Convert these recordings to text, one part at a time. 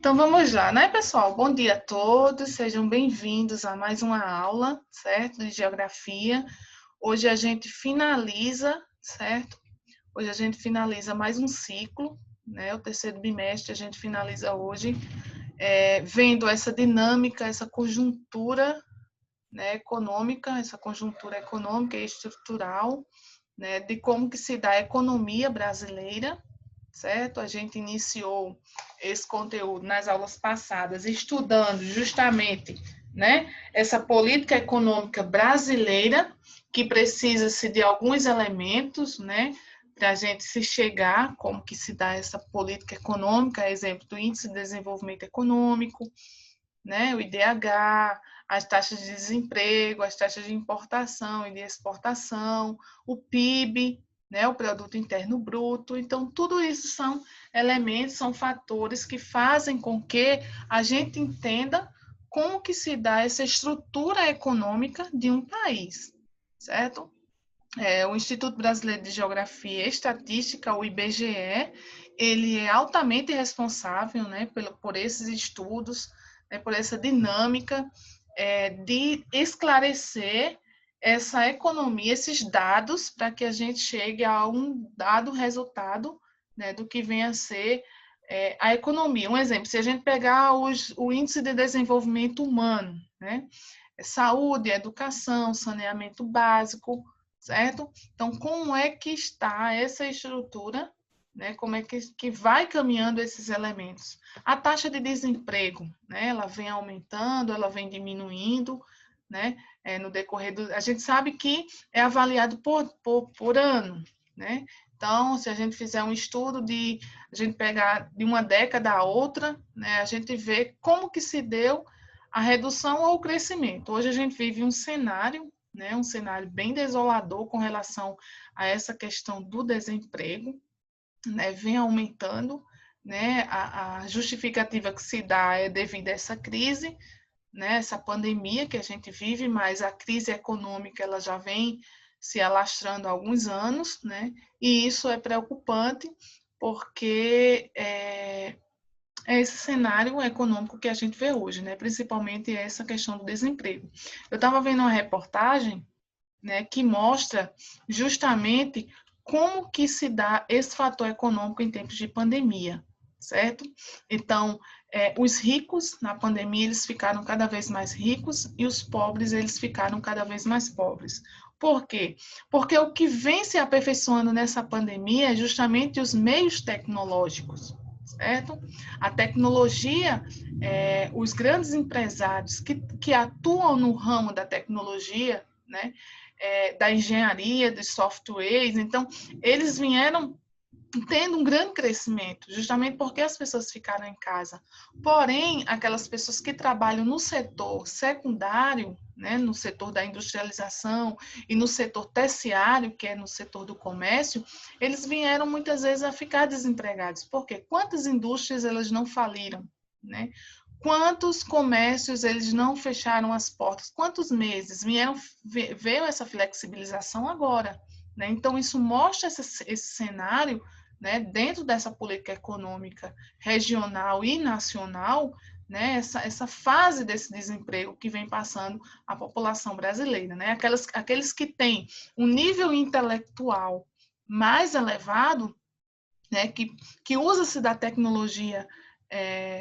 Então vamos lá, né, pessoal? Bom dia a todos, sejam bem-vindos a mais uma aula, certo? De geografia. Hoje a gente finaliza, certo? Hoje a gente finaliza mais um ciclo, né? O terceiro bimestre a gente finaliza hoje, vendo essa dinâmica, essa conjuntura, né, econômica, essa conjuntura econômica e estrutural, né, de como que se dá a economia brasileira, certo? A gente iniciou esse conteúdo nas aulas passadas, estudando justamente, né, essa política econômica brasileira, que precisa-se de alguns elementos, né, para a gente se chegar, como que se dá essa política econômica, exemplo do Índice de Desenvolvimento Econômico, né, o IDH, as taxas de desemprego, as taxas de importação e de exportação, o PIB, né, o Produto Interno Bruto. Então, tudo isso são elementos, são fatores que fazem com que a gente entenda como que se dá essa estrutura econômica de um país, certo? O Instituto Brasileiro de Geografia e Estatística, o IBGE, ele é altamente responsável, né, por esses estudos, né, por essa dinâmica de esclarecer essa economia, esses dados, para que a gente chegue a um dado resultado, né, do que vem a ser a economia. Um exemplo, se a gente pegar o Índice de Desenvolvimento Humano, né, saúde, educação, saneamento básico, certo? Então, como é que está essa estrutura, né? Como é que vai caminhando esses elementos? A taxa de desemprego, né? Ela vem aumentando, ela vem diminuindo, né? No decorrer do... A gente sabe que é avaliado por ano, né? Então, se a gente fizer um estudo a gente pegar de uma década a outra, né? A gente vê como que se deu a redução ou o crescimento. Hoje a gente vive um cenário, né, um cenário bem desolador com relação a essa questão do desemprego, né, vem aumentando, né, a justificativa que se dá é devido a essa crise, né, essa pandemia que a gente vive, mas a crise econômica ela já vem se alastrando há alguns anos, né, e isso é preocupante porque é esse cenário econômico que a gente vê hoje, né? Principalmente essa questão do desemprego. Eu estava vendo uma reportagem, né, que mostra justamente como que se dá esse fator econômico em tempos de pandemia, certo? Então, os ricos na pandemia eles ficaram cada vez mais ricos e os pobres eles ficaram cada vez mais pobres. Por quê? Porque o que vem se aperfeiçoando nessa pandemia é justamente os meios tecnológicos, certo? A tecnologia, os grandes empresários que atuam no ramo da tecnologia, né, da engenharia, de softwares, então eles vieram tendo um grande crescimento, justamente porque as pessoas ficaram em casa. Porém, aquelas pessoas que trabalham no setor secundário, né, no setor da industrialização e no setor terciário, que é no setor do comércio, eles vieram muitas vezes a ficar desempregados. Por quê? Quantas indústrias elas não faliram, né? Quantos comércios eles não fecharam as portas? Quantos meses? Veio essa flexibilização agora, né? Então, isso mostra esse cenário, né, dentro dessa política econômica regional e nacional, né, essa fase desse desemprego que vem passando a população brasileira, né, aqueles que têm um nível intelectual mais elevado, né, que usa-se da tecnologia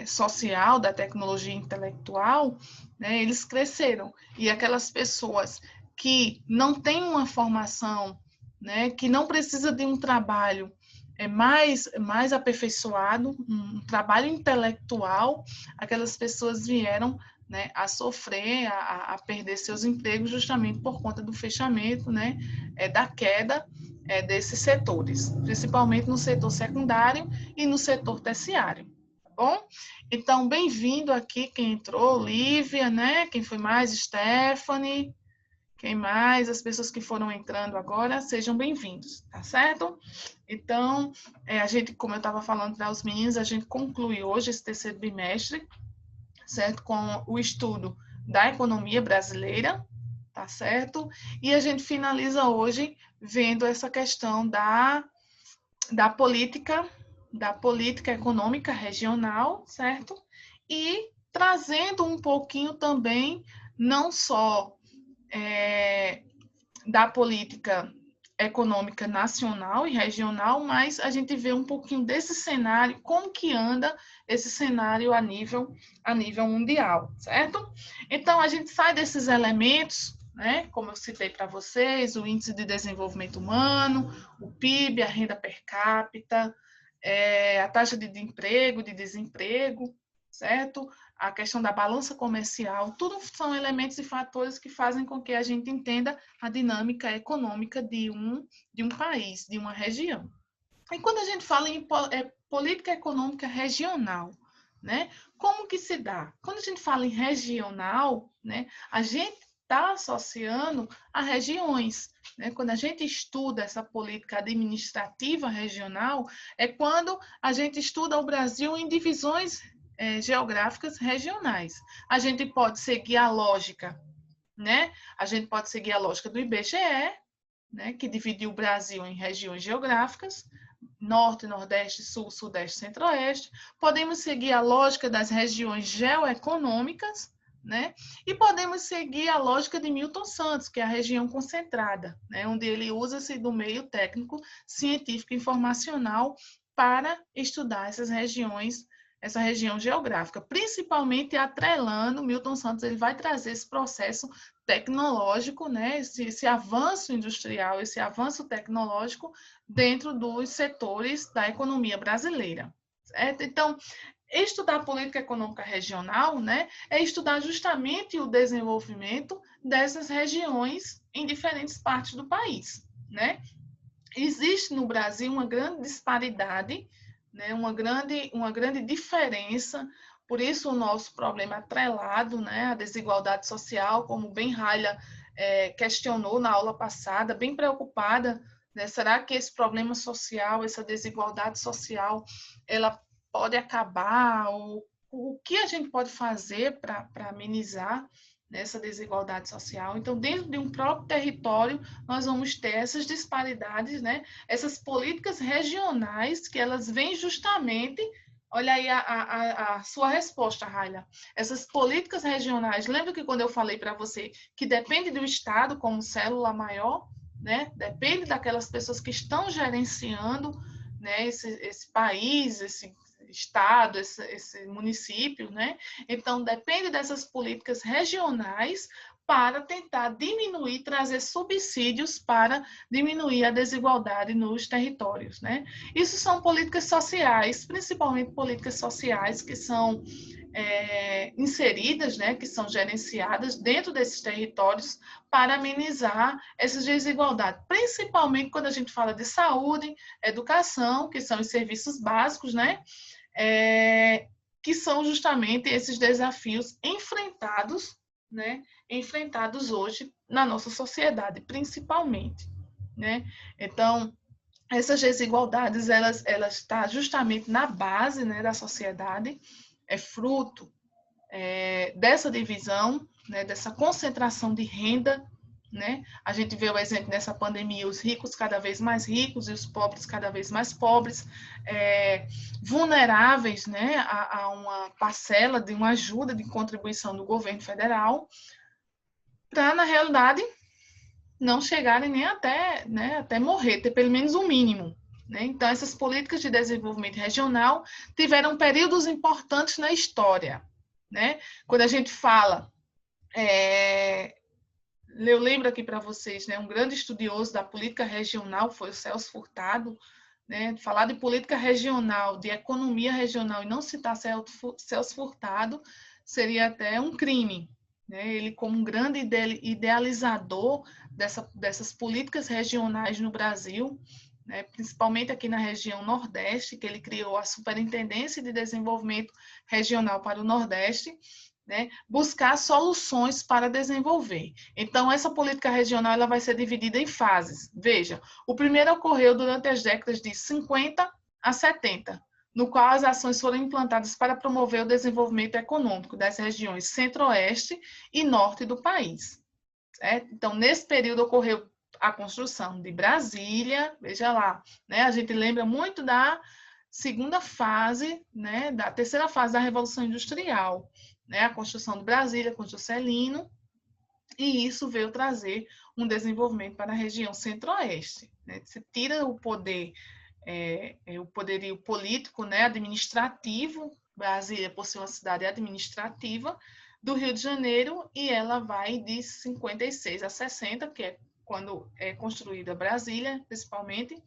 social, da tecnologia intelectual, né, eles cresceram. E aquelas pessoas que não têm uma formação, né, que não precisa de um trabalho mais aperfeiçoado, um trabalho intelectual, aquelas pessoas vieram, né, a sofrer, a perder seus empregos justamente por conta do fechamento, né, da queda desses setores, principalmente no setor secundário e no setor terciário, tá bom? Então, bem-vindo aqui quem entrou, Lívia, né? Quem foi mais? Stephanie, quem mais? As pessoas que foram entrando agora, sejam bem-vindos, tá certo? Então, a gente, como eu estava falando para os meninos, a gente conclui hoje esse terceiro bimestre, certo? Com o estudo da economia brasileira, tá certo? E a gente finaliza hoje vendo essa questão da política da política econômica regional, certo? E trazendo um pouquinho também, não só da política econômica nacional e regional, mas a gente vê um pouquinho desse cenário, como que anda esse cenário a nível mundial, certo? Então, a gente sai desses elementos, né, como eu citei para vocês, o Índice de Desenvolvimento Humano, o PIB, a renda per capita, a taxa de emprego, de desemprego, certo? A questão da balança comercial, tudo são elementos e fatores que fazem com que a gente entenda a dinâmica econômica de um país, de uma região. E quando a gente fala em política econômica regional, né? Como que se dá? Quando a gente fala em regional, né, a gente está associando a regiões. Né? Quando a gente estuda essa política administrativa regional, é quando a gente estuda o Brasil em divisões geográficas regionais. A gente pode seguir a lógica, né? A gente pode seguir a lógica do IBGE, né, que dividiu o Brasil em regiões geográficas, Norte, Nordeste, Sul, Sudeste, Centro-Oeste. Podemos seguir a lógica das regiões geoeconômicas, né? E podemos seguir a lógica de Milton Santos, que é a região concentrada, né? Onde ele usa-se do meio técnico, científico e informacional para estudar essas regiões, essa região geográfica, principalmente atrelando, Milton Santos ele vai trazer esse processo tecnológico, né? Esse avanço industrial, esse avanço tecnológico dentro dos setores da economia brasileira. Certo? Então, estudar política econômica regional, né, é estudar justamente o desenvolvimento dessas regiões em diferentes partes do país, né? Existe no Brasil uma grande disparidade, né, uma grande diferença, por isso o nosso problema atrelado, né, a desigualdade social, como bem Raila questionou na aula passada, bem preocupada, né, será que esse problema social, essa desigualdade social, ela pode acabar? O que a gente pode fazer para amenizar essa desigualdade social? Então, dentro de um próprio território, nós vamos ter essas disparidades, né? Essas políticas regionais que elas vêm justamente, olha aí a sua resposta, Raila. Essas políticas regionais, lembra que quando eu falei para você que depende do Estado como célula maior, né? Depende daquelas pessoas que estão gerenciando, né, esse país, esse estado, esse município, né? Então, depende dessas políticas regionais para tentar diminuir, trazer subsídios para diminuir a desigualdade nos territórios, né? Isso são políticas sociais, principalmente políticas sociais que são inseridas, né, que são gerenciadas dentro desses territórios para amenizar essas desigualdades, principalmente quando a gente fala de saúde, educação, que são os serviços básicos, né, que são justamente esses desafios enfrentados, né, enfrentados hoje na nossa sociedade, principalmente, né? Então, essas desigualdades, elas estão justamente na base, né, da sociedade, é fruto dessa divisão, né, dessa concentração de renda, né? A gente vê o exemplo nessa pandemia, os ricos cada vez mais ricos e os pobres cada vez mais pobres, vulneráveis, né, a uma parcela de uma ajuda de contribuição do governo federal, para, na realidade, não chegarem nem até morrer, ter pelo menos um mínimo. Né? Então, essas políticas de desenvolvimento regional tiveram períodos importantes na história. Né? Quando a gente fala, eu lembro aqui para vocês, né, um grande estudioso da política regional foi o Celso Furtado, né? Falar de política regional, de economia regional e não citar Celso Furtado seria até um crime. Né? Ele, como um grande idealizador dessas políticas regionais no Brasil, né? Principalmente aqui na região Nordeste, que ele criou a Superintendência de Desenvolvimento Regional para o Nordeste, né, buscar soluções para desenvolver. Então, essa política regional ela vai ser dividida em fases. Veja, o primeiro ocorreu durante as décadas de 50 a 70, no qual as ações foram implantadas para promover o desenvolvimento econômico das regiões centro-oeste e norte do país. Certo? Então, nesse período ocorreu a construção de Brasília, veja lá, né? A gente lembra muito segunda fase, né, da terceira fase da Revolução Industrial, né, a construção de Brasília com Juscelino, e isso veio trazer um desenvolvimento para a região centro-oeste, né? Se tira o poder, o poderio político, né, administrativo, Brasília, por ser uma cidade administrativa, do Rio de Janeiro, e ela vai de 56 a 60, que é quando é construída Brasília, principalmente,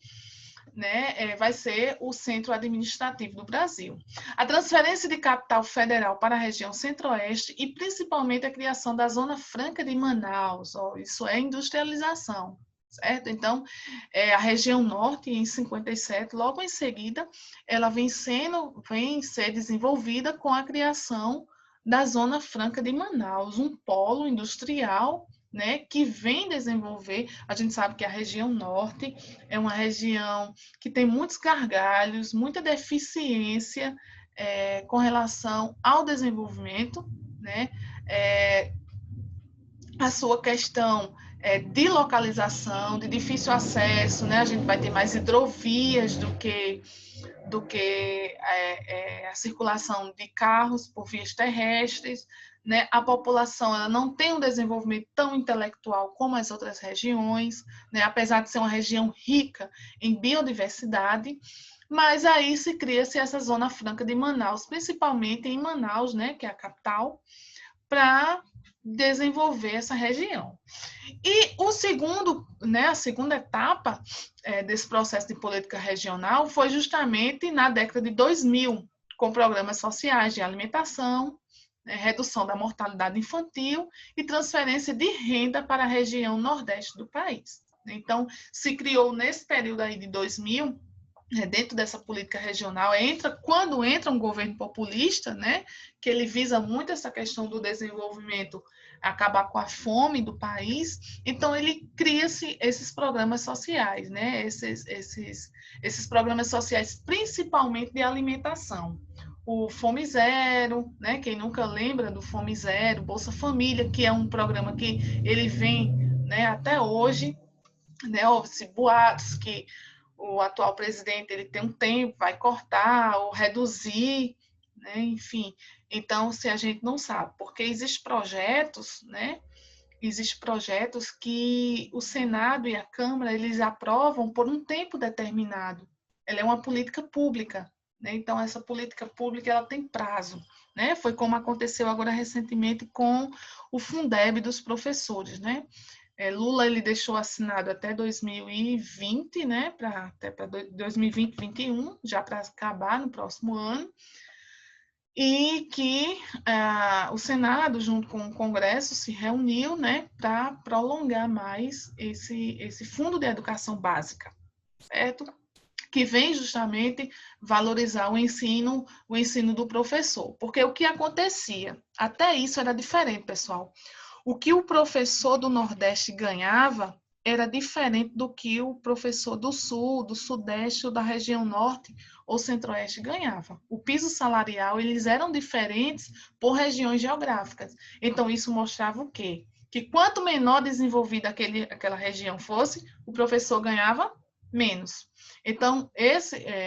né, vai ser o centro administrativo do Brasil. A transferência de capital federal para a região centro-oeste e principalmente a criação da Zona Franca de Manaus, isso é industrialização, certo? Então, a região norte, em 57, logo em seguida, ela vem ser desenvolvida com a criação da Zona Franca de Manaus, um polo industrial, né, que vem desenvolver. A gente sabe que a região norte é uma região que tem muitos gargalhos, muita deficiência com relação ao desenvolvimento, né? A sua questão de localização, de difícil acesso, né? A gente vai ter mais hidrovias do que a circulação de carros por vias terrestres, né? A população ela não tem um desenvolvimento tão intelectual como as outras regiões, né? Apesar de ser uma região rica em biodiversidade, mas aí se cria-se essa Zona Franca de Manaus, principalmente em Manaus, né? Que é a capital, para desenvolver essa região. E o segundo, né, a segunda etapa desse processo de política regional foi justamente na década de 2000, com programas sociais de alimentação, redução da mortalidade infantil e transferência de renda para a região nordeste do país. Então, se criou nesse período aí de 2000, dentro dessa política regional, quando entra um governo populista, né, que ele visa muito essa questão do desenvolvimento, acabar com a fome do país, então ele cria-se esses programas sociais, né, esses programas sociais, principalmente de alimentação. O Fome Zero, né, quem nunca lembra do Fome Zero, Bolsa Família, que é um programa que ele vem, né, até hoje, né, houve-se boatos que o atual presidente ele tem um tempo, vai cortar ou reduzir, né? Enfim. Então, se a gente não sabe, porque existem projetos, né? Existem projetos que o Senado e a Câmara eles aprovam por um tempo determinado. Ela é uma política pública, né? Então essa política pública ela tem prazo, né? Foi como aconteceu agora recentemente com o Fundeb dos professores, né? Lula ele deixou assinado até 2020, né, até para 2020, 2021, já para acabar no próximo ano, e que o Senado, junto com o Congresso, se reuniu, né, para prolongar mais esse Fundo de Educação Básica, certo? Que vem justamente valorizar o ensino do professor. Porque o que acontecia? Até isso era diferente, pessoal. O que o professor do Nordeste ganhava era diferente do que o professor do Sul, do Sudeste ou da região Norte ou Centro-Oeste ganhava. O piso salarial, eles eram diferentes por regiões geográficas. Então, isso mostrava o quê? Que quanto menor desenvolvida aquela região fosse, o professor ganhava menos. Então,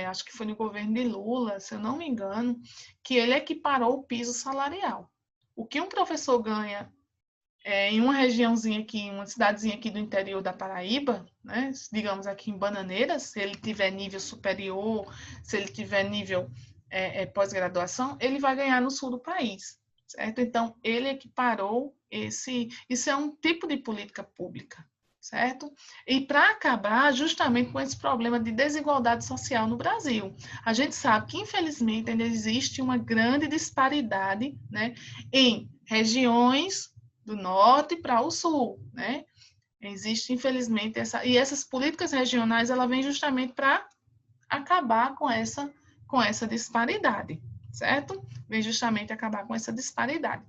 acho que foi no governo de Lula, se eu não me engano, que ele equiparou o piso salarial. O que um professor ganha em uma regiãozinha aqui, uma cidadezinha aqui do interior da Paraíba, né, digamos aqui em Bananeiras, se ele tiver nível superior, se ele tiver nível pós-graduação, ele vai ganhar no sul do país, certo? Então, ele equiparou isso é um tipo de política pública, certo? E para acabar justamente com esse problema de desigualdade social no Brasil. A gente sabe que, infelizmente, ainda existe uma grande disparidade, né, em regiões do norte para o sul, né? Existe, infelizmente, essas políticas regionais, ela vem justamente para acabar com essa disparidade, certo? Vem justamente acabar com essa disparidade.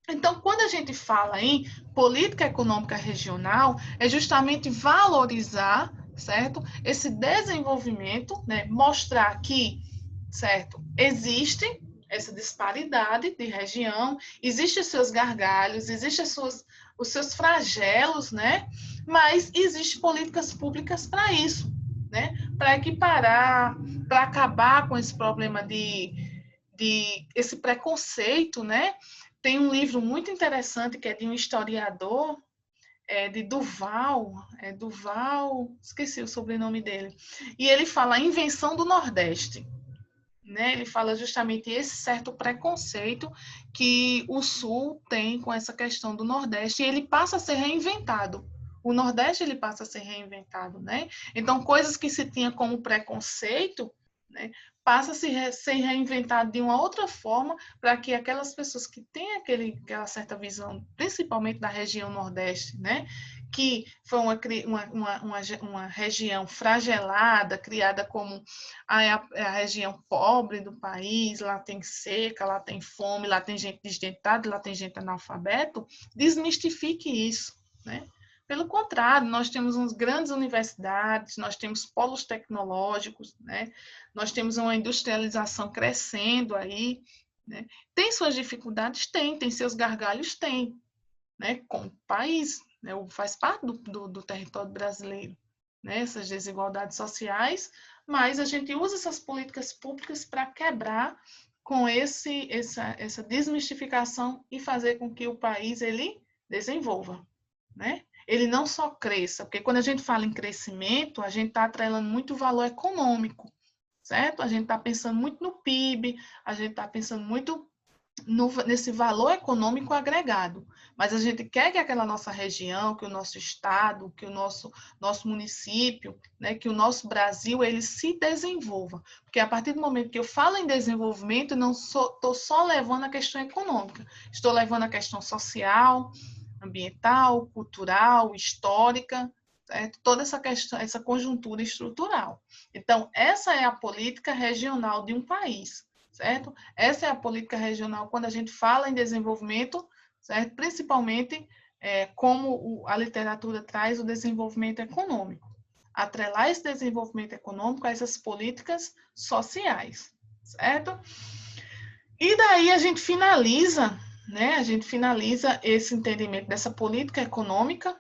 Então, quando a gente fala em política econômica regional, é justamente valorizar, certo? Esse desenvolvimento, né? Mostrar que, certo, existe essa disparidade de região, existem os seus gargalhos, existem os seus flagelos, né? Mas existem políticas públicas para isso, né? Para equiparar, para acabar com esse problema de esse preconceito, né? Tem um livro muito interessante que é de um historiador, de Duval, esqueci o sobrenome dele, e ele fala a invenção do Nordeste. Né? Ele fala justamente esse certo preconceito que o Sul tem com essa questão do Nordeste, e ele passa a ser reinventado. O Nordeste ele passa a ser reinventado, né? Então, coisas que se tinha como preconceito, né, passa a ser reinventado de uma outra forma para que aquelas pessoas que têm aquela certa visão, principalmente da região Nordeste, né, que foi uma região fragelada, criada como a região pobre do país, lá tem seca, lá tem fome, lá tem gente desdentada, lá tem gente analfabeto, desmistifique isso, né? Pelo contrário, nós temos umas grandes universidades, nós temos polos tecnológicos, né? Nós temos uma industrialização crescendo aí, né? Tem suas dificuldades? Tem seus gargalhos? Tem, né? Como país, né? Faz parte do território brasileiro, né? Essas desigualdades sociais, mas a gente usa essas políticas públicas para quebrar com essa desmistificação e fazer com que o país ele desenvolva, né? Ele não só cresça, porque quando a gente fala em crescimento, a gente está atrelando muito o valor econômico, certo? A gente está pensando muito no PIB, a gente está pensando muito nesse valor econômico agregado, mas a gente quer que aquela nossa região, que o nosso estado, que o nosso município, né, que o nosso Brasil, ele se desenvolva, porque a partir do momento que eu falo em desenvolvimento, não estou só levando a questão econômica, estou levando a questão social, ambiental, cultural, histórica, certo? Toda essa questão, essa conjuntura estrutural. Então, essa é a política regional de um país, certo? Essa é a política regional quando a gente fala em desenvolvimento, certo? Principalmente como a literatura traz o desenvolvimento econômico. Atrelar esse desenvolvimento econômico a essas políticas sociais, certo? E daí a gente finaliza, né? A gente finaliza esse entendimento dessa política econômica,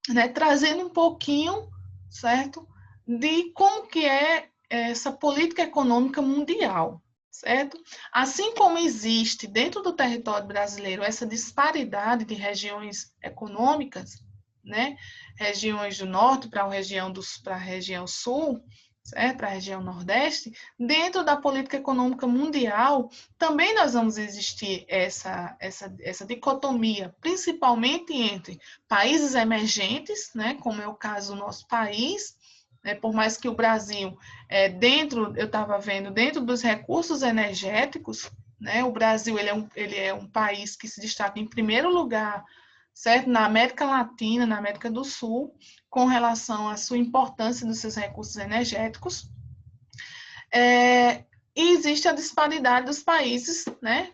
né? Trazendo um pouquinho, certo? De como que é essa política econômica mundial, certo? Assim como existe dentro do território brasileiro essa disparidade de regiões econômicas, né? Regiões do norte para a região sul, certo? Para a região nordeste, dentro da política econômica mundial, também nós vamos existir essa dicotomia, principalmente entre países emergentes, né? Como é o caso do nosso país, por mais que o Brasil, eu estava vendo, dentro dos recursos energéticos, né, o Brasil ele é um país que se destaca em primeiro lugar, certo? Na América Latina, na América do Sul, com relação à sua importância dos seus recursos energéticos. E existe a disparidade dos países, né,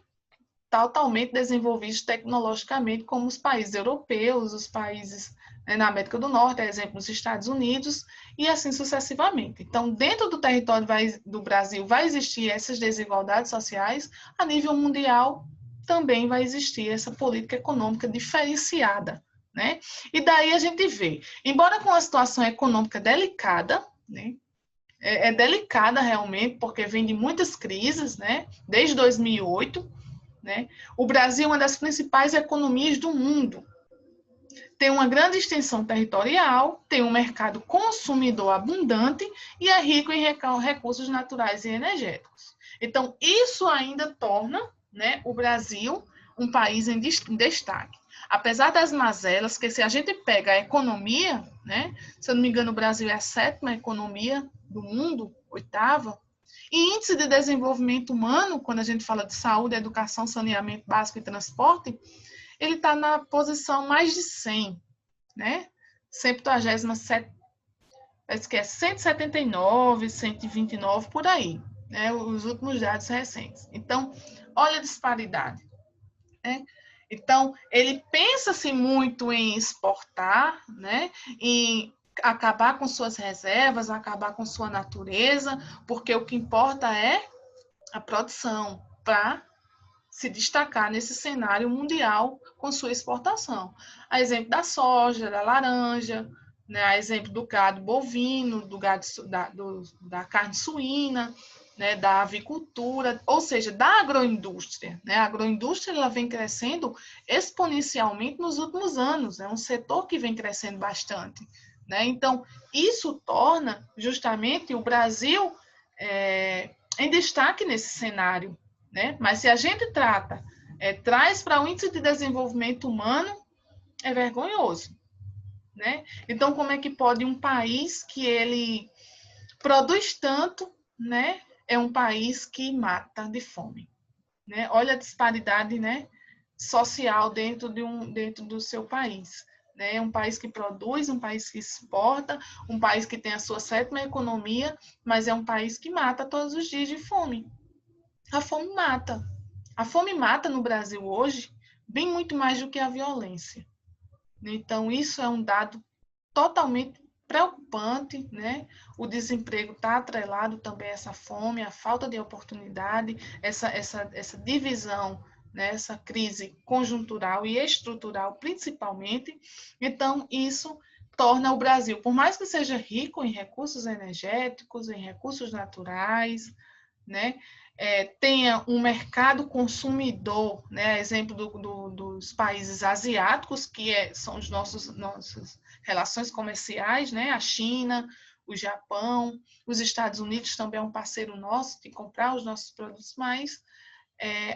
totalmente desenvolvidos tecnologicamente, como os países europeus, os países na América do Norte, exemplo, os Estados Unidos, e assim sucessivamente. Então, dentro do território do Brasil vai existir essas desigualdades sociais, a nível mundial também vai existir essa política econômica diferenciada, né? E daí a gente vê, embora com uma situação econômica delicada, né? É delicada realmente, porque vem de muitas crises, né? Desde 2008, né? O Brasil é uma das principais economias do mundo. Tem uma grande extensão territorial, tem um mercado consumidor abundante e é rico em recursos naturais e energéticos. Então, isso ainda torna, né, o Brasil um país em destaque. Apesar das mazelas, que se a gente pega a economia, né, se eu não me engano, o Brasil é a 7ª economia do mundo, 8ª, e índice de desenvolvimento humano, quando a gente fala de saúde, educação, saneamento básico e transporte, ele está na posição mais de 100, né? 127, parece que é 179, 129, por aí, né? Os últimos dados recentes. Então, olha a disparidade, né? Então, ele pensa-se muito em exportar, né? Em acabar com suas reservas, acabar com sua natureza, porque o que importa é a produção para se destacar nesse cenário mundial com sua exportação. A exemplo da soja, da laranja, né? A exemplo do gado bovino, da carne suína, né? Da avicultura, ou seja, da agroindústria, né? A agroindústria ela vem crescendo exponencialmente nos últimos anos, é um setor que vem crescendo bastante, né? Então, isso torna justamente o Brasil em destaque nesse cenário, né? Mas se a gente traz para o índice de desenvolvimento humano, é vergonhoso, né? Então, como é que pode um país que ele produz tanto, né, é um país que mata de fome, né? Olha a disparidade, né, social dentro do seu país, né? É um país que produz, um país que exporta, um país que tem a sua sétima economia, mas é um país que mata todos os dias de fome. A fome mata. A fome mata no Brasil hoje bem muito mais do que a violência. Então, isso é um dado totalmente preocupante, né? O desemprego está atrelado também a essa fome, a falta de oportunidade, essa divisão, né? Essa crise conjuntural e estrutural, principalmente. Então, isso torna o Brasil, por mais que seja rico em recursos energéticos, em recursos naturais, né? Tenha um mercado consumidor, né? Exemplo dos países asiáticos, que são os nossas relações comerciais, né? A China, o Japão, os Estados Unidos também é um parceiro nosso de comprar os nossos produtos, mas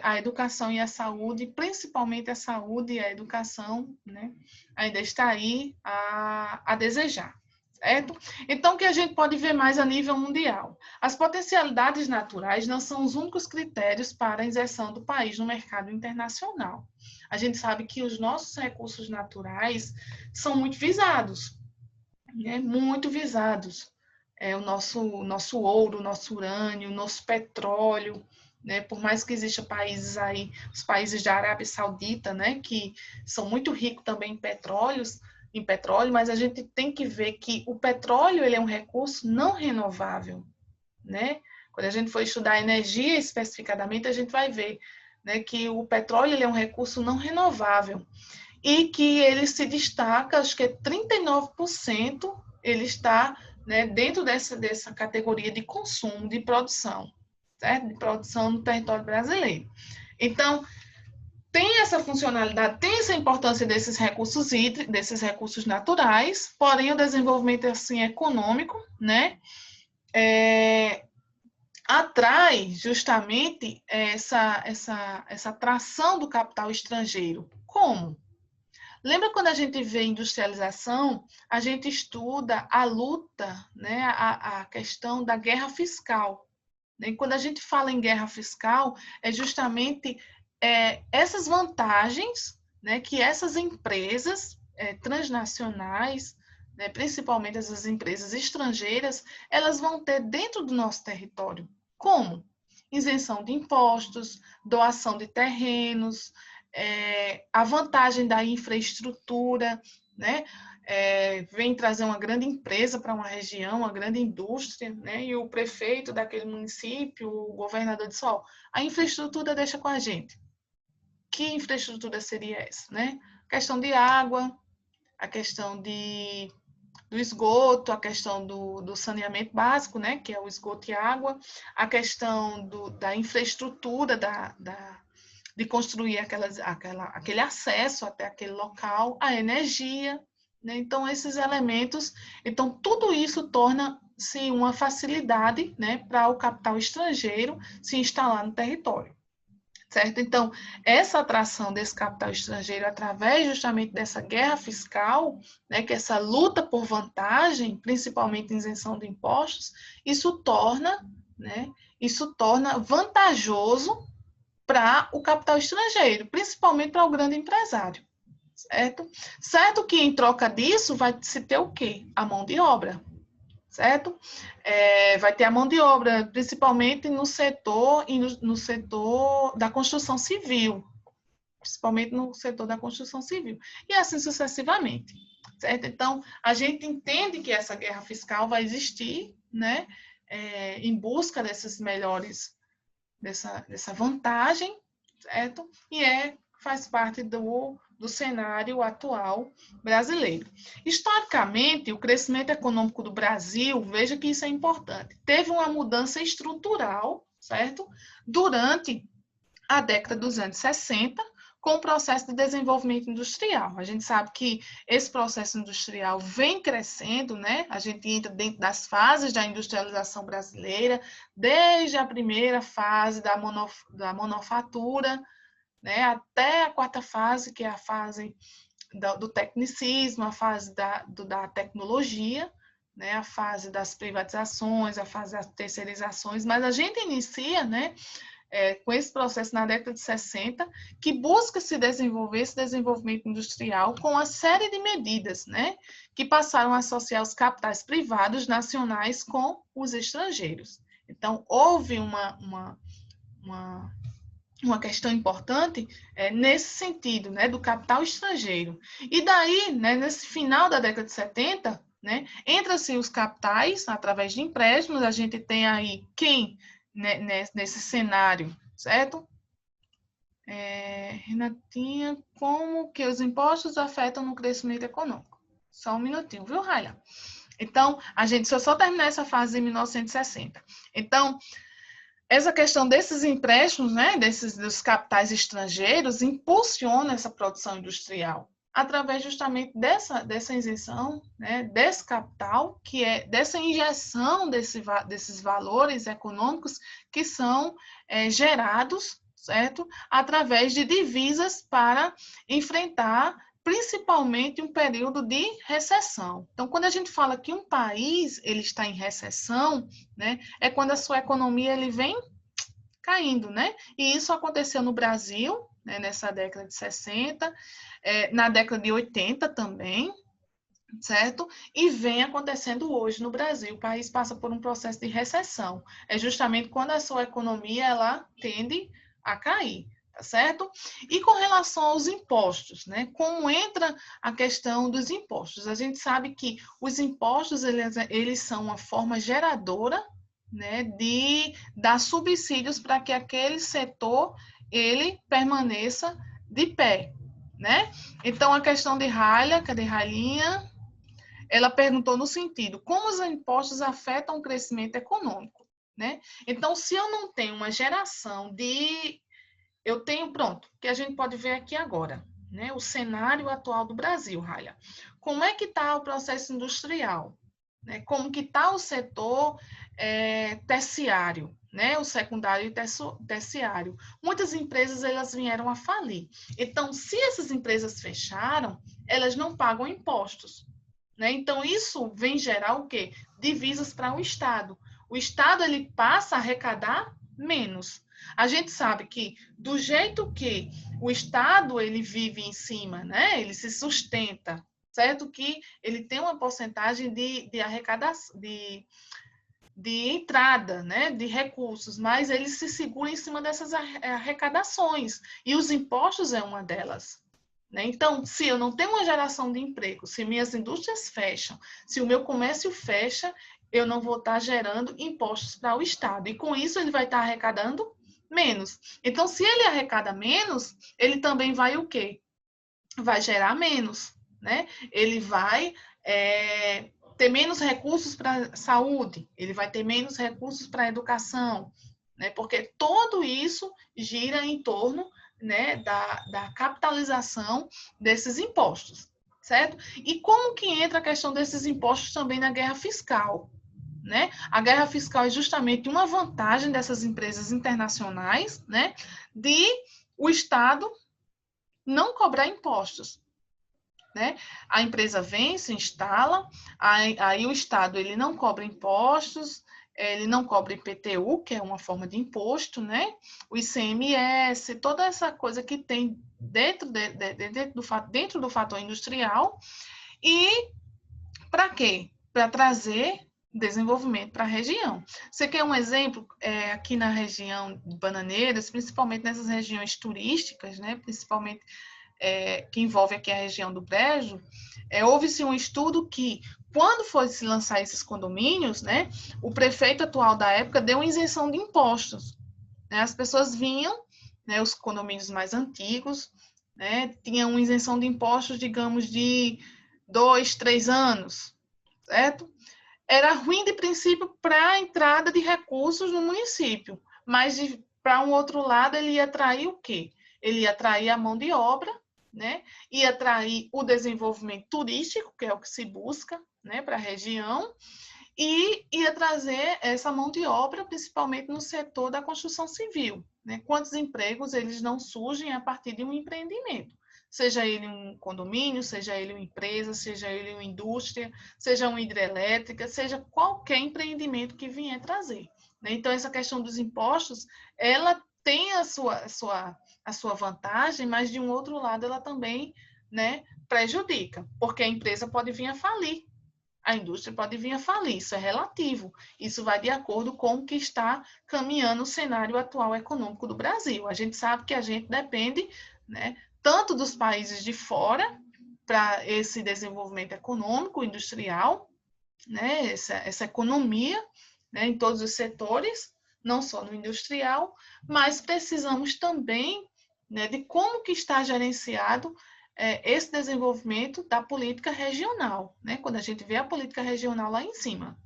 a educação e a saúde, principalmente a saúde e a educação, né? Ainda está aí a desejar. Certo? Então, o que a gente pode ver mais a nível mundial? As potencialidades naturais não são os únicos critérios para a inserção do país no mercado internacional. A gente sabe que os nossos recursos naturais são muito visados, né? Muito visados. O nosso ouro, o nosso urânio, o nosso petróleo, né? Por mais que existam países aí, os países da Arábia Saudita, né? Que são muito ricos também em petróleo, mas a gente tem que ver que o petróleo ele é um recurso não renovável, né? Quando a gente for estudar energia especificadamente, a gente vai ver, né, que o petróleo ele é um recurso não renovável e que ele se destaca, acho que é 39%, ele está, né, dentro dessa categoria de consumo, de produção, certo? De produção no território brasileiro. Então, tem essa funcionalidade, tem essa importância desses recursos hídricos, desses recursos naturais, porém o desenvolvimento assim econômico, né, atrai justamente essa atração do capital estrangeiro. Como? Lembra quando a gente vê industrialização, a gente estuda a luta, né, a questão da guerra fiscal. Né? E quando a gente fala em guerra fiscal, é justamente essas vantagens, né, que essas empresas transnacionais, né, principalmente essas empresas estrangeiras, elas vão ter dentro do nosso território. Como? Isenção de impostos, doação de terrenos, a vantagem da infraestrutura, né? Vem trazer uma grande empresa para uma região, uma grande indústria, né? E o prefeito daquele município, o governador disse, ó, a infraestrutura deixa com a gente. Que infraestrutura seria essa, né? A questão de água, a questão do esgoto, a questão do saneamento básico, né? Que é o esgoto e água, a questão da infraestrutura de construir aquele acesso até aquele local, a energia, né? Então, esses elementos, então, tudo isso torna-se uma facilidade, né, para o capital estrangeiro se instalar no território. Certo? Então, essa atração desse capital estrangeiro através justamente dessa guerra fiscal, né, que é essa luta por vantagem, principalmente em isenção de impostos, né, isso torna vantajoso para o capital estrangeiro, principalmente para o grande empresário, certo? Certo que em troca disso vai se ter o quê? A mão de obra, certo? Vai ter a mão de obra, principalmente no setor no setor da construção civil, principalmente no setor da construção civil, e assim sucessivamente, certo? Então, a gente entende que essa guerra fiscal vai existir, né, em busca desses melhores, dessa vantagem, certo? E é faz parte do cenário atual brasileiro. Historicamente, o crescimento econômico do Brasil, veja que isso é importante, teve uma mudança estrutural, certo? Durante a década dos anos 60, com o processo de desenvolvimento industrial. A gente sabe que esse processo industrial vem crescendo, né? A gente entra dentro das fases da industrialização brasileira, desde a primeira fase da manufatura, né, até a quarta fase, que é a fase do tecnicismo, a fase da tecnologia, né, a fase das privatizações, a fase das terceirizações, mas a gente inicia, né, com esse processo na década de 60, que busca se desenvolver esse desenvolvimento industrial com uma série de medidas, né, que passaram a associar os capitais privados nacionais com os estrangeiros. Então, houve uma questão importante nesse sentido, né, do capital estrangeiro. E daí, né, nesse final da década de 70, né, entra-se os capitais através de empréstimos, a gente tem aí quem, né, nesse cenário, certo? Renatinha, como que os impostos afetam no crescimento econômico? Só um minutinho, viu, Raia? Então, se eu só terminar essa fase em 1960. Então, essa questão desses empréstimos, né, dos capitais estrangeiros, impulsiona essa produção industrial através justamente dessa isenção, né, desse capital, que é dessa injeção desses valores econômicos que são gerados, certo, através de divisas para enfrentar principalmente um período de recessão. Então, quando a gente fala que um país ele está em recessão, né, é quando a sua economia ele vem caindo, né? E isso aconteceu no Brasil, né, nessa década de 60, na década de 80 também, certo? E vem acontecendo hoje no Brasil. O país passa por um processo de recessão. É justamente quando a sua economia ela tende a cair. Tá certo? E com relação aos impostos, né? Como entra a questão dos impostos? A gente sabe que os impostos, eles são uma forma geradora, né, de dar subsídios para que aquele setor, ele permaneça de pé, né? Então, a questão de Ralha, cadê Ralinha? Ela perguntou no sentido, como os impostos afetam o crescimento econômico, né? Então, se eu não tenho uma geração eu tenho, pronto, que a gente pode ver aqui agora, né? O cenário atual do Brasil, Ralha. Como é que está o processo industrial? Né? Como que está o setor terciário, né? O secundário e terciário? Muitas empresas, elas vieram a falir. Então, se essas empresas fecharam, elas não pagam impostos, né? Então, isso vem gerar o quê? Divisas para o Estado. O Estado, ele passa a arrecadar menos. A gente sabe que do jeito que o Estado ele vive em cima, né? Ele se sustenta, certo? Que ele tem uma porcentagem de arrecadação, de entrada, né? De recursos, mas ele se segura em cima dessas arrecadações e os impostos é uma delas. Né? Então, se eu não tenho uma geração de emprego, se minhas indústrias fecham, se o meu comércio fecha, eu não vou estar gerando impostos para o Estado. E com isso ele vai estar arrecadando menos. Então, se ele arrecada menos, ele também vai o quê? Vai gerar menos, né? Ele vai ter menos recursos para a saúde, ele vai ter menos recursos para a educação, né? Porque tudo isso gira em torno, né, da capitalização desses impostos, certo? E como que entra a questão desses impostos também na guerra fiscal? Né? A guerra fiscal é justamente uma vantagem dessas empresas internacionais, né, de o Estado não cobrar impostos. Né? A empresa vem, se instala, aí o Estado ele não cobra impostos, ele não cobra IPTU, que é uma forma de imposto, né? O ICMS, toda essa coisa que tem dentro do fator industrial. E para quê? Para trazer desenvolvimento para a região. Você quer um exemplo? Aqui na região de Bananeiras, principalmente nessas regiões turísticas, né? Principalmente que envolve aqui a região do Brejo, houve-se um estudo que, quando foi se lançar esses condomínios, né, o prefeito atual da época deu uma isenção de impostos. Né? As pessoas vinham, né, os condomínios mais antigos, né? Tinha uma isenção de impostos, digamos, de 2, 3 anos, certo? Era ruim de princípio para a entrada de recursos no município, mas para um outro lado ele ia atrair o quê? Ele ia atrair a mão de obra, né? Ia atrair o desenvolvimento turístico, que é o que se busca, né, para a região, e ia trazer essa mão de obra, principalmente no setor da construção civil, né? Quantos empregos eles não surgem a partir de um empreendimento? Seja ele um condomínio, seja ele uma empresa, seja ele uma indústria, seja uma hidrelétrica, seja qualquer empreendimento que vier trazer, né? Então, essa questão dos impostos, ela tem a sua vantagem, mas, de um outro lado, ela também, né, prejudica, porque a empresa pode vir a falir, a indústria pode vir a falir, isso é relativo. Isso vai de acordo com o que está caminhando o cenário atual econômico do Brasil. A gente sabe que a gente depende, né, tanto dos países de fora para esse desenvolvimento econômico, industrial, né, essa economia, né, em todos os setores, não só no industrial, mas precisamos também, né, de como que está gerenciado esse desenvolvimento da política regional, né? Quando a gente vê a política regional lá em cima.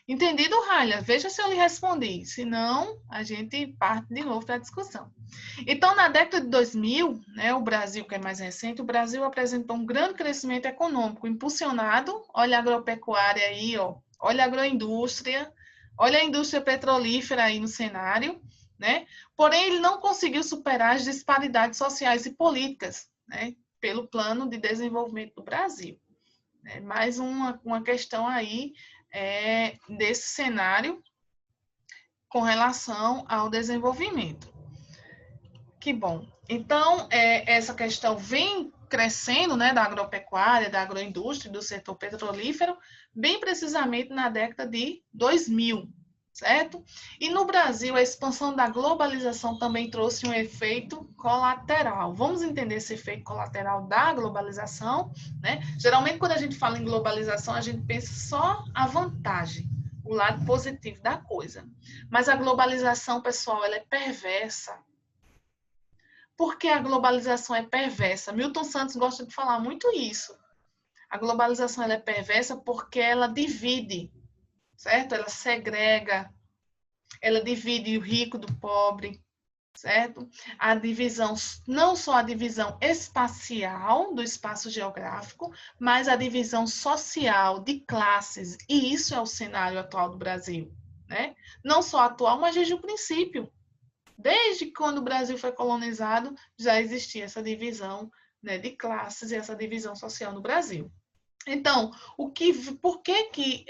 Entendido, Raia? Veja se eu lhe respondi. Se não, a gente parte de novo para a discussão. Então, na década de 2000, né, o Brasil, que é mais recente, o Brasil apresentou um grande crescimento econômico, impulsionado, olha a agropecuária aí, ó, olha a agroindústria, olha a indústria petrolífera aí no cenário, né? Porém, ele não conseguiu superar as disparidades sociais e políticas, né, pelo Plano de Desenvolvimento do Brasil. Mais uma questão aí desse cenário com relação ao desenvolvimento. Que bom. Então, essa questão vem crescendo, né, da agropecuária, da agroindústria, do setor petrolífero, bem precisamente na década de 2000, certo? E no Brasil, a expansão da globalização também trouxe um efeito colateral. Vamos entender esse efeito colateral da globalização, né? Geralmente, quando a gente fala em globalização, a gente pensa só a vantagem, o lado positivo da coisa. Mas a globalização, pessoal, ela é perversa. Por que a globalização é perversa? Milton Santos gosta de falar muito isso. A globalização ela é perversa porque ela divide, certo? Ela segrega, ela divide o rico do pobre, certo? A divisão, não só a divisão espacial do espaço geográfico, mas a divisão social de classes. E isso é o cenário atual do Brasil, né? Não só atual, mas desde o princípio. Desde quando o Brasil foi colonizado, já existia essa divisão, né, de classes e essa divisão social no Brasil. Então, por que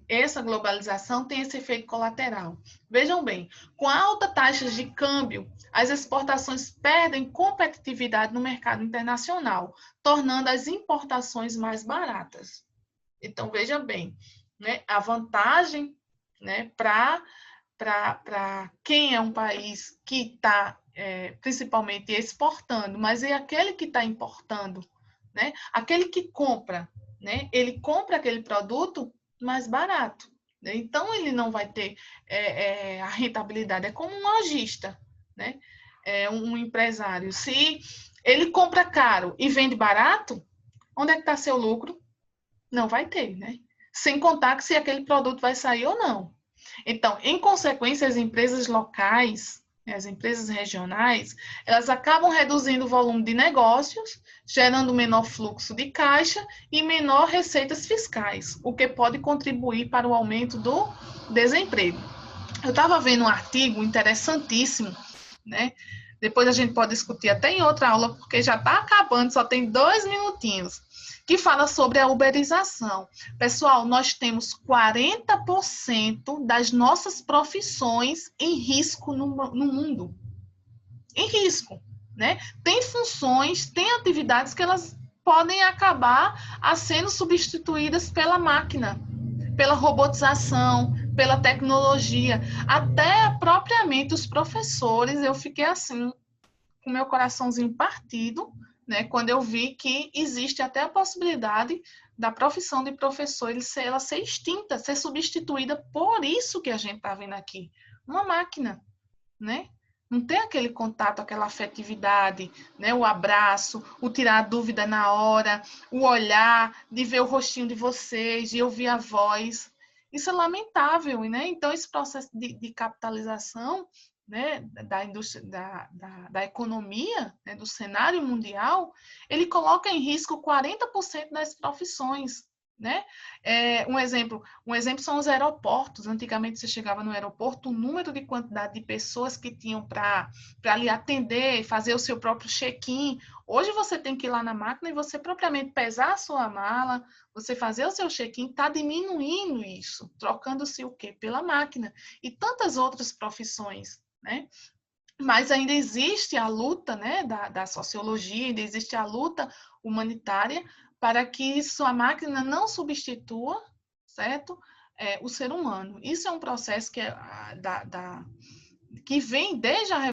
essa globalização tem esse efeito colateral? Vejam bem, com altas taxas de câmbio, as exportações perdem competitividade no mercado internacional, tornando as importações mais baratas. Então, veja bem, né, a vantagem, né, para quem é um país que está principalmente exportando, mas é aquele que está importando, né? Aquele que compra, né? Ele compra aquele produto mais barato, né? Então ele não vai ter a rentabilidade. É como um lojista, né? Um empresário. Se ele compra caro e vende barato, onde é que está seu lucro? Não vai ter, né? Sem contar que se aquele produto vai sair ou não. Então, em consequência, as empresas locais, as empresas regionais, elas acabam reduzindo o volume de negócios, gerando menor fluxo de caixa e menor receitas fiscais, o que pode contribuir para o aumento do desemprego. Eu estava vendo um artigo interessantíssimo, né? Depois a gente pode discutir até em outra aula, porque já está acabando, só tem 2 minutinhos, que fala sobre a uberização. Pessoal, nós temos 40% das nossas profissões em risco no mundo. Em risco, né? Tem funções, tem atividades que elas podem acabar sendo substituídas pela máquina, pela robotização, pela tecnologia, até propriamente os professores. Eu fiquei assim, com meu coraçãozinho partido, né, quando eu vi que existe até a possibilidade da profissão de professor ela ser extinta, ser substituída por isso que a gente está vendo aqui, uma máquina, né? não tem aquele contato, aquela afetividade, né? O abraço, o tirar a dúvida na hora, o olhar, de ver o rostinho de vocês, de ouvir a voz. Isso é lamentável, né? Então, esse processo de capitalização, né, da indústria, da economia, né, do cenário mundial, ele coloca em risco 40% das profissões, né? Um exemplo são os aeroportos. Antigamente você chegava no aeroporto, o número de quantidade de pessoas que tinham para lhe atender, fazer o seu próprio check-in. Hoje você tem que ir lá na máquina e você propriamente pesar a sua mala, você fazer o seu check-in, está diminuindo isso, trocando-se o quê? Pela máquina. E tantas outras profissões, né? Mas ainda existe a luta, né, da sociologia, ainda existe a luta humanitária para que a máquina não substitua, certo? O ser humano. Isso é um processo que, que vem desde a